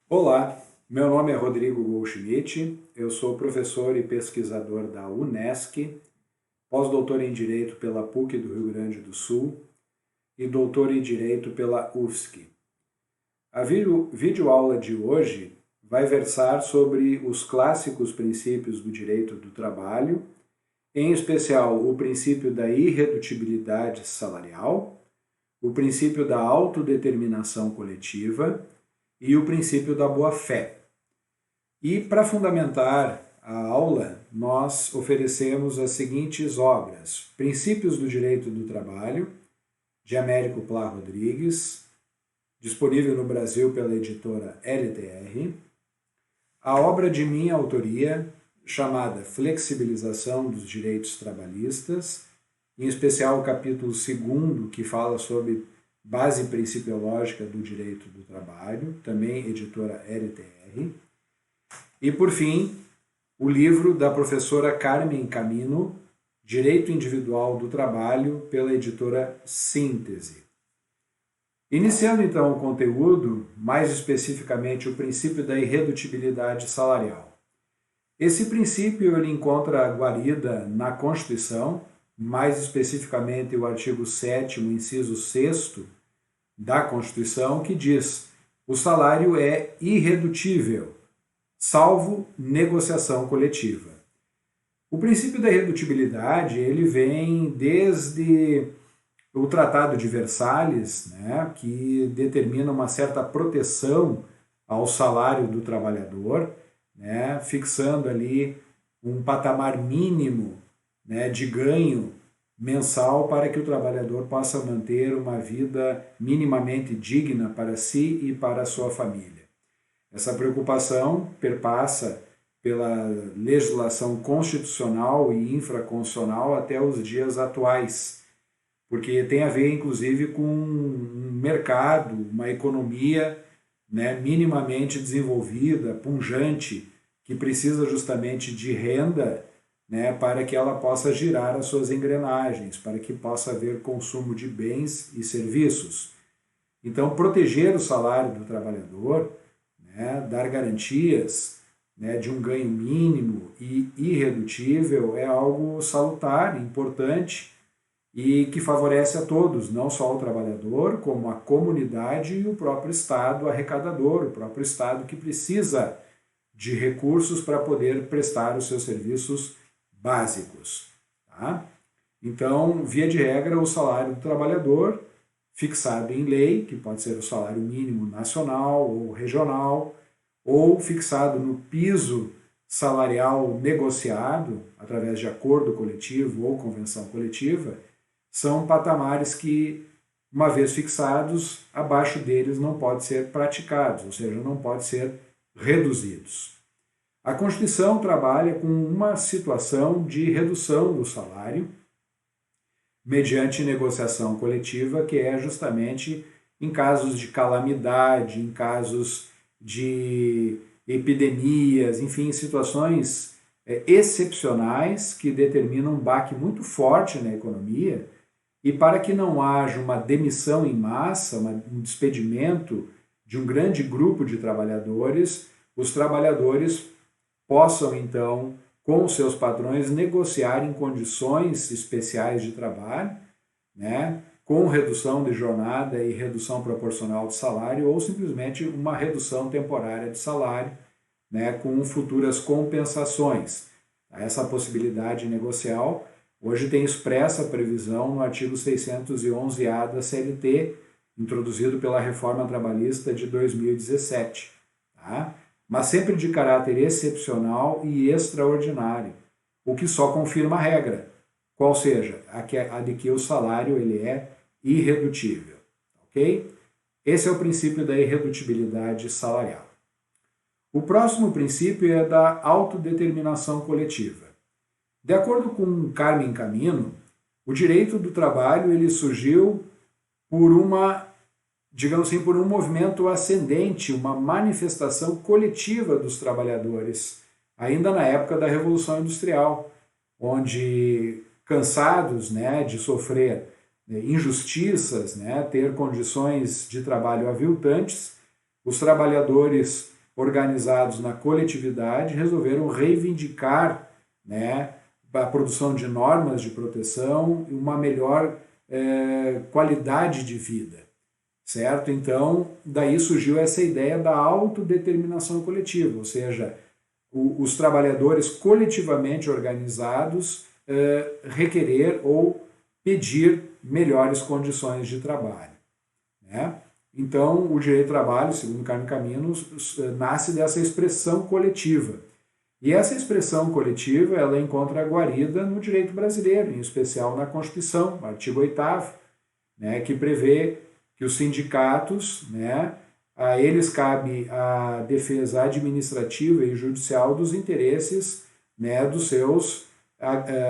Olá, meu nome é Rodrigo Goldschmidt, eu sou professor e pesquisador da UNESCO, pós-doutor em Direito pela PUC do Rio Grande do Sul e doutor em Direito pela UFSC. A videoaula de hoje vai versar sobre os clássicos princípios do direito do trabalho, em especial o princípio da irredutibilidade salarial, o princípio da autodeterminação coletiva e o princípio da boa-fé. E para fundamentar a aula, nós oferecemos as seguintes obras: Princípios do Direito do Trabalho, de Américo Pla Rodrigues, disponível no Brasil pela editora LTR, a obra de minha autoria, chamada Flexibilização dos Direitos Trabalhistas, em especial o capítulo 2º, que fala sobre base principiológica do direito do trabalho, também editora LTR. E, por fim, o livro da professora Carmen Camino, Direito Individual do Trabalho, pela editora Síntese. Iniciando então o conteúdo, mais especificamente o princípio da irredutibilidade salarial. Esse princípio ele encontra guarida na Constituição, mais especificamente o artigo 7º, inciso 6º da Constituição, que diz: o salário é irredutível, salvo negociação coletiva. O princípio da irredutibilidade ele vem desde o Tratado de Versalhes, que determina uma certa proteção ao salário do trabalhador, fixando ali um patamar mínimo de ganho mensal para que o trabalhador possa manter uma vida minimamente digna para si e para a sua família. Essa preocupação perpassa pela legislação constitucional e infraconstitucional até os dias atuais, porque tem a ver, inclusive, com um mercado, uma economia minimamente desenvolvida, pujante, que precisa justamente de renda para que ela possa girar as suas engrenagens, para que possa haver consumo de bens e serviços. Então, proteger o salário do trabalhador, dar garantias de um ganho mínimo e irredutível é algo salutar, importante e que favorece a todos, não só o trabalhador, como a comunidade e o próprio Estado arrecadador, o próprio Estado que precisa de recursos para poder prestar os seus serviços básicos. Tá? Então, via de regra, o salário do trabalhador, fixado em lei, que pode ser o salário mínimo nacional ou regional, ou fixado no piso salarial negociado, através de acordo coletivo ou convenção coletiva, são patamares que, uma vez fixados, abaixo deles não podem ser praticados, ou seja, não podem ser reduzidos. A Constituição trabalha com uma situação de redução do salário mediante negociação coletiva, que é justamente em casos de calamidade, em casos de epidemias, enfim, situações excepcionais que determinam um baque muito forte na economia, e para que não haja uma demissão em massa, um despedimento de um grande grupo de trabalhadores, os trabalhadores possam, então, com os seus patrões, negociar em condições especiais de trabalho, com redução de jornada e redução proporcional de salário, ou simplesmente uma redução temporária de salário, com futuras compensações. Essa possibilidade negocial hoje tem expressa previsão no artigo 611-A da CLT, introduzido pela reforma trabalhista de 2017. Tá? Mas sempre de caráter excepcional e extraordinário, o que só confirma a regra, qual seja, a de que o salário ele é irredutível. Ok? Esse é o princípio da irredutibilidade salarial. O próximo princípio é da autodeterminação coletiva. De acordo com Carmen Camino, o direito do trabalho ele surgiu por por um movimento ascendente, uma manifestação coletiva dos trabalhadores, ainda na época da Revolução Industrial, onde, cansados de sofrer injustiças, ter condições de trabalho aviltantes, os trabalhadores organizados na coletividade resolveram reivindicar, né, a produção de normas de proteção e uma melhor qualidade de vida, certo? Então, daí surgiu essa ideia da autodeterminação coletiva, ou seja, os trabalhadores coletivamente organizados requerer ou pedir melhores condições de trabalho, né? Então, o direito do trabalho, segundo Carmo Camino, nasce dessa expressão coletiva. E essa expressão coletiva, ela encontra guarida no direito brasileiro, em especial na Constituição, artigo 8º, né, que prevê que os sindicatos, né, a eles cabe a defesa administrativa e judicial dos interesses, né, dos seus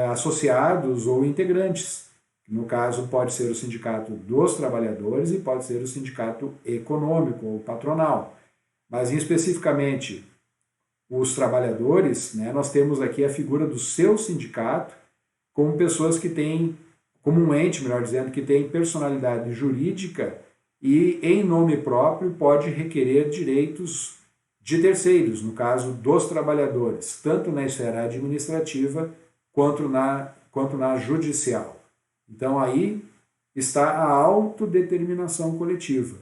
associados ou integrantes. No caso, pode ser o sindicato dos trabalhadores e pode ser o sindicato econômico ou patronal. Mas, especificamente, os trabalhadores, né, nós temos aqui a figura do seu sindicato como pessoas que têm, como um ente, melhor dizendo, que tem personalidade jurídica e, em nome próprio, pode requerer direitos de terceiros, no caso dos trabalhadores, tanto na esfera administrativa quanto na judicial. Então, aí está a autodeterminação coletiva,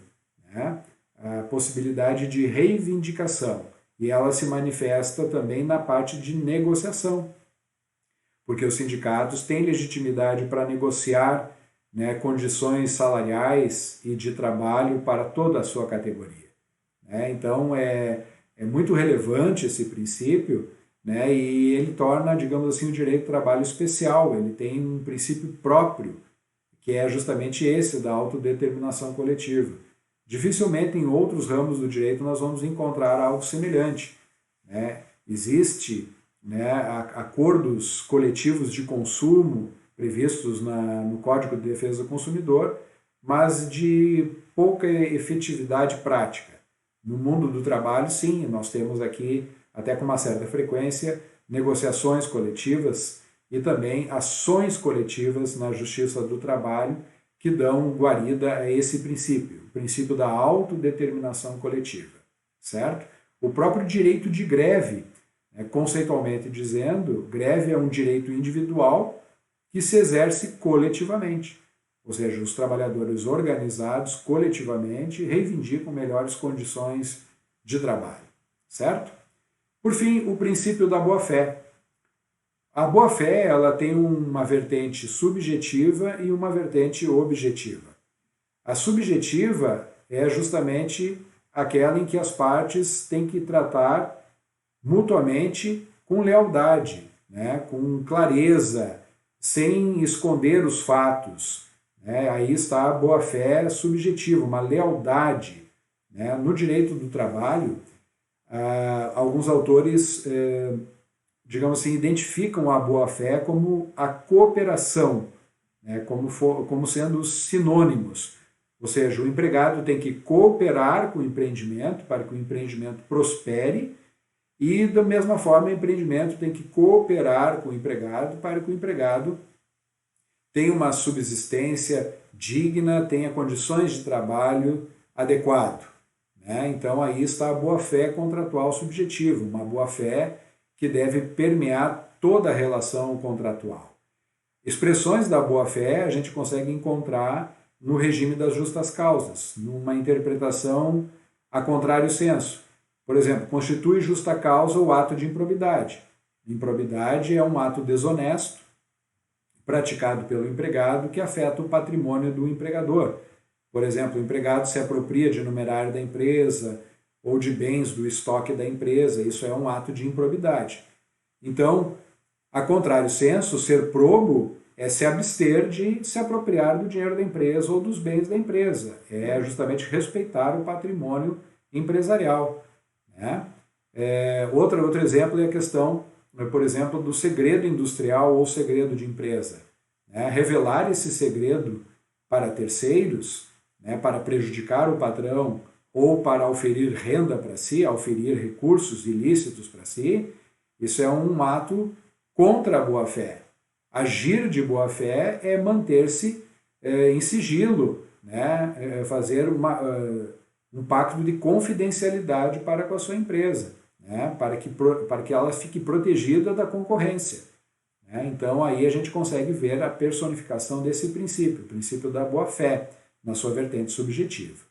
né? A possibilidade de reivindicação. E ela se manifesta também na parte de negociação, porque os sindicatos têm legitimidade para negociar, né, condições salariais e de trabalho para toda a sua categoria, né? Então, é muito relevante esse princípio, né, e ele torna, digamos assim, o direito do trabalho especial. Ele tem um princípio próprio, que é justamente esse da autodeterminação coletiva. Dificilmente em outros ramos do direito nós vamos encontrar algo semelhante, né? Existe, né, acordos coletivos de consumo previstos no Código de Defesa do Consumidor, mas de pouca efetividade prática. No mundo do trabalho, sim, nós temos aqui, até com uma certa frequência, negociações coletivas e também ações coletivas na Justiça do Trabalho que dão guarida a esse princípio, o princípio da autodeterminação coletiva, certo? O próprio direito de greve, conceitualmente dizendo, greve é um direito individual que se exerce coletivamente, ou seja, os trabalhadores organizados coletivamente reivindicam melhores condições de trabalho, certo? Por fim, o princípio da boa-fé. A boa-fé, ela tem uma vertente subjetiva e uma vertente objetiva. A subjetiva é justamente aquela em que as partes têm que tratar mutuamente com lealdade, né, com clareza, sem esconder os fatos, né? Aí está a boa-fé subjetiva, uma lealdade, né? No direito do trabalho, alguns autores, digamos assim, identificam a boa-fé como a cooperação, né? Como sendo sinônimos. Ou seja, o empregado tem que cooperar com o empreendimento para que o empreendimento prospere e, da mesma forma, o empreendimento tem que cooperar com o empregado para que o empregado tenha uma subsistência digna, tenha condições de trabalho adequado, né? Então, aí está a boa-fé contratual subjetiva, uma boa-fé que deve permear toda a relação contratual. Expressões da boa-fé a gente consegue encontrar no regime das justas causas, numa interpretação a contrário senso. Por exemplo, constitui justa causa o ato de improbidade. Improbidade é um ato desonesto praticado pelo empregado que afeta o patrimônio do empregador. Por exemplo, o empregado se apropria de numerário da empresa ou de bens do estoque da empresa. Isso é um ato de improbidade. Então, a contrário senso, ser probo é se abster de se apropriar do dinheiro da empresa ou dos bens da empresa. É justamente respeitar o patrimônio empresarial, né? Outro exemplo é a questão, por exemplo, do segredo industrial ou segredo de empresa, né? Revelar esse segredo para terceiros, né, para prejudicar o patrão ou para auferir renda para si, auferir recursos ilícitos para si, isso é um ato contra a boa-fé. Agir de boa-fé é manter-se em sigilo, né, fazer um pacto de confidencialidade para com a sua empresa, né? Para que ela fique protegida da concorrência. Né? Então aí a gente consegue ver a personificação desse princípio, o princípio da boa-fé, na sua vertente subjetiva.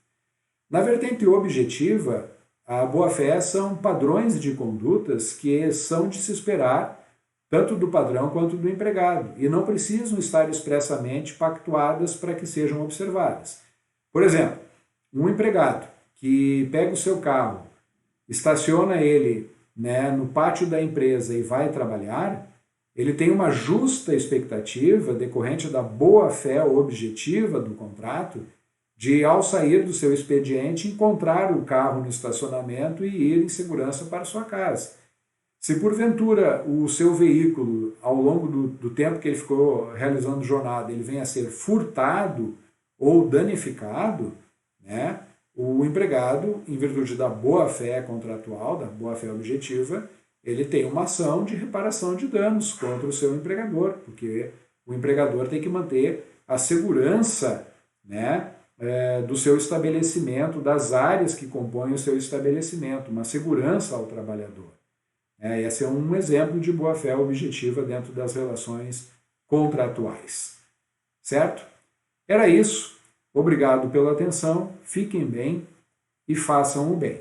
Na vertente objetiva, a boa-fé são padrões de condutas que são de se esperar tanto do padrão quanto do empregado, e não precisam estar expressamente pactuadas para que sejam observadas. Por exemplo, um empregado que pega o seu carro, estaciona ele, né, no pátio da empresa e vai trabalhar, ele tem uma justa expectativa, decorrente da boa-fé objetiva do contrato, de, ao sair do seu expediente, encontrar o carro no estacionamento e ir em segurança para sua casa. Se porventura o seu veículo, ao longo do tempo que ele ficou realizando jornada, ele venha a ser furtado ou danificado, né, o empregado, em virtude da boa-fé contratual, da boa-fé objetiva, ele tem uma ação de reparação de danos contra o seu empregador, porque o empregador tem que manter a segurança, né, do seu estabelecimento, das áreas que compõem o seu estabelecimento, uma segurança ao trabalhador. Esse é um exemplo de boa-fé objetiva dentro das relações contratuais. Certo? Era isso. Obrigado pela atenção, fiquem bem e façam o bem.